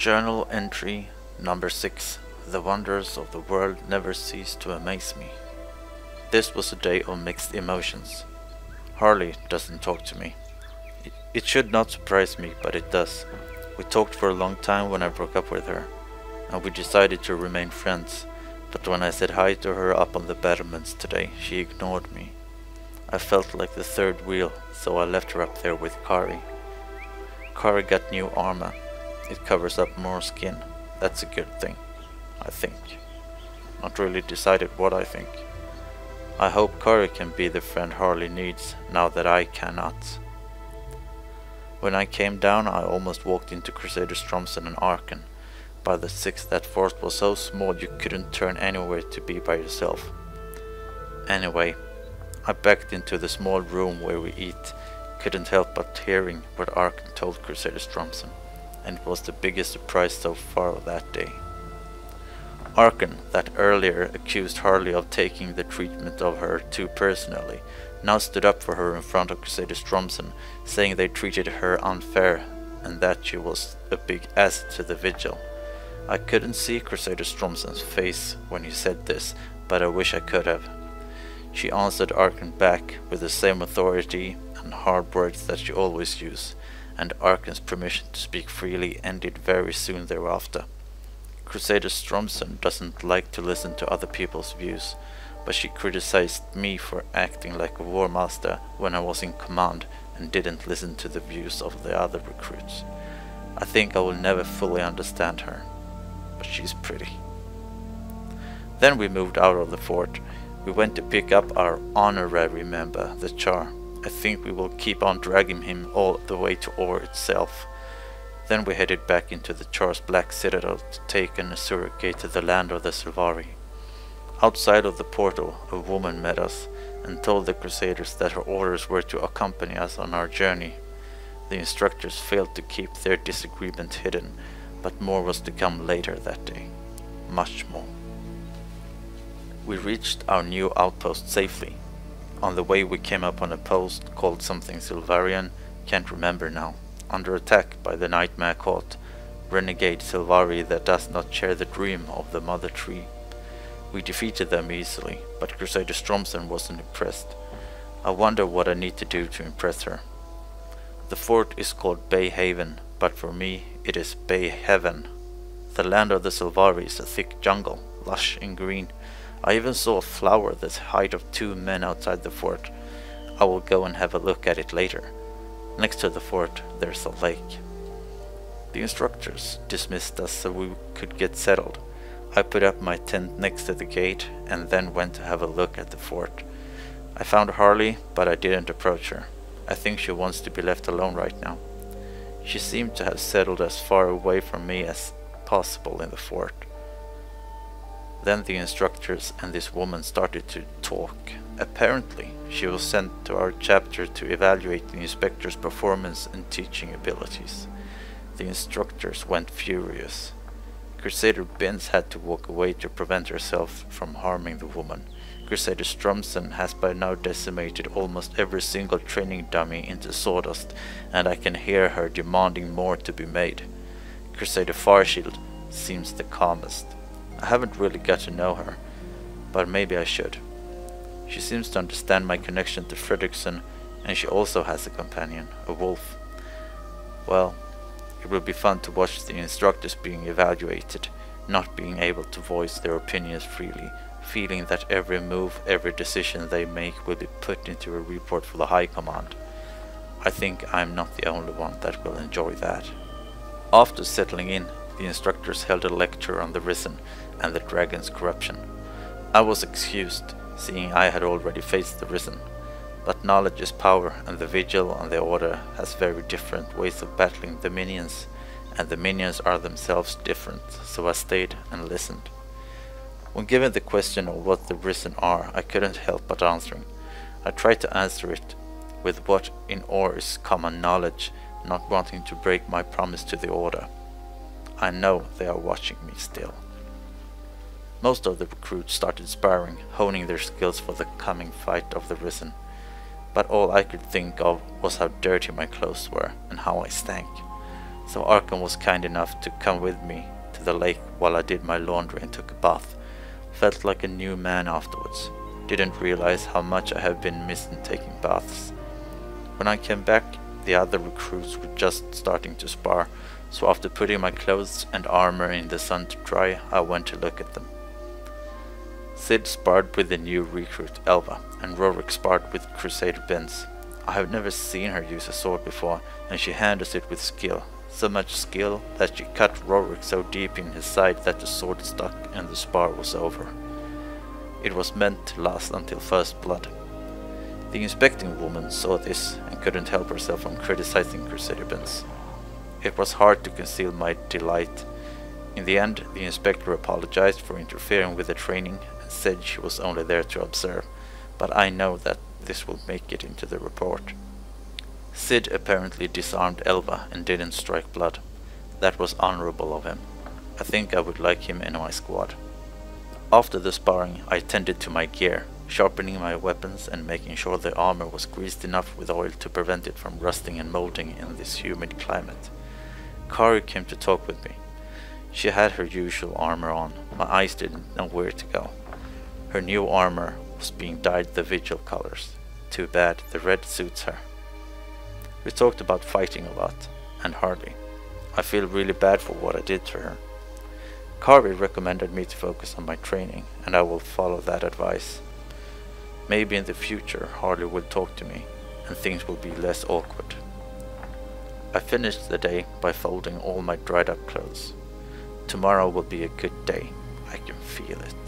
Journal entry number 6. The wonders of the world never cease to amaze me. This was a day of mixed emotions. Harley doesn't talk to me. It should not surprise me, but it does. We talked for a long time when I broke up with her, and we decided to remain friends, but when I said hi to her up on the battlements today, she ignored me. I felt like the third wheel, so I left her up there with Kari. Kari got new armor. It covers up more skin. That's a good thing, I think. Not really decided what I think. I hope Kari can be the friend Harley needs, now that I cannot. When I came down, I almost walked into Crusader Stromson and Arken. By the 6th, that forest was so small you couldn't turn anywhere to be by yourself. Anyway, I backed into the small room where we eat. Couldn't help but hearing what Arken told Crusader Stromson, and it was the biggest surprise so far of that day. Arken, that earlier accused Harley of taking the treatment of her too personally, now stood up for her in front of Crusader Stromson, saying they treated her unfair and that she was a big asset to the vigil. I couldn't see Crusader Stromson's face when he said this, but I wish I could have. She answered Arken back with the same authority and hard words that she always used, and Arken's permission to speak freely ended very soon thereafter. Crusader Stromson doesn't like to listen to other people's views, but she criticized me for acting like a war master when I was in command and didn't listen to the views of the other recruits. I think I will never fully understand her, but she's pretty. Then we moved out of the fort. We went to pick up our honorary member, the Char. I think we will keep on dragging him all the way to Or itself. Then we headed back into the Char's Black Citadel to take an Azura gate to the land of the Sylvari. Outside of the portal, a woman met us and told the Crusaders that her orders were to accompany us on our journey. The instructors failed to keep their disagreement hidden, but more was to come later that day. Much more. We reached our new outpost safely. On the way we came up on a post called something Sylvarian, can't remember now, under attack by the nightmare cult, renegade Sylvari that does not share the dream of the Mother Tree. We defeated them easily, but Crusader Stromson wasn't impressed. I wonder what I need to do to impress her. The fort is called Bay Haven, but for me it is Bay Heaven. The land of the Sylvari is a thick jungle, lush and green. I even saw a flower the height of 2 men outside the fort. I will go and have a look at it later. Next to the fort there's a lake. The instructors dismissed us so we could get settled. I put up my tent next to the gate and then went to have a look at the fort. I found Harley, but I didn't approach her. I think she wants to be left alone right now. She seemed to have settled as far away from me as possible in the fort. Then the instructors and this woman started to talk. Apparently, she was sent to our chapter to evaluate the inspector's performance and teaching abilities. The instructors went furious. Crusader Benz had to walk away to prevent herself from harming the woman. Crusader Stromson has by now decimated almost every single training dummy into sawdust, and I can hear her demanding more to be made. Crusader Farshield seems the calmest. I haven't really got to know her, but maybe I should. She seems to understand my connection to Fredrickson, and she also has a companion, a wolf. Well, it will be fun to watch the instructors being evaluated, not being able to voice their opinions freely, feeling that every move, every decision they make will be put into a report for the High Command. I think I'm not the only one that will enjoy that. After settling in, the instructors held a lecture on the Risen and the Dragon's corruption. I was excused, seeing I had already faced the Risen. But knowledge is power, and the Vigil and the Order has very different ways of battling the minions, and the minions are themselves different, so I stayed and listened. When given the question of what the Risen are, I couldn't help but answering. I tried to answer it with what in Or is common knowledge, not wanting to break my promise to the Order. I know they are watching me still. Most of the recruits started sparring, honing their skills for the coming fight of the Risen. But all I could think of was how dirty my clothes were and how I stank. so Arkham was kind enough to come with me to the lake while I did my laundry and took a bath. Felt like a new man afterwards. Didn't realize how much I have been missing taking baths. When I came back, the other recruits were just starting to spar, so after putting my clothes and armor in the sun to dry, I went to look at them. Sid sparred with the new recruit Elva, and Rorik sparred with Crusader Benz. I have never seen her use a sword before, and she handles it with skill. So much skill that she cut Rorik so deep in his side that the sword stuck and the spar was over. It was meant to last until first blood. The inspecting woman saw this and couldn't help herself from criticizing Crusader Benz. It was hard to conceal my delight. In the end, the inspector apologized for interfering with the training and said she was only there to observe, but I know that this will make it into the report. Sid apparently disarmed Elva and didn't strike blood. That was honorable of him. I think I would like him in my squad. After the sparring, I tended to my gear, sharpening my weapons and making sure the armor was greased enough with oil to prevent it from rusting and molding in this humid climate. Kari came to talk with me. She had her usual armor on. My eyes didn't know where to go. Her new armor was being dyed the Vigil colors. Too bad, the red suits her. We talked about fighting a lot, and Harley. I feel really bad for what I did to her. Kari recommended me to focus on my training, and I will follow that advice. Maybe in the future Harley will talk to me, and things will be less awkward. I finished the day by folding all my dried up clothes. Tomorrow will be a good day. I can feel it.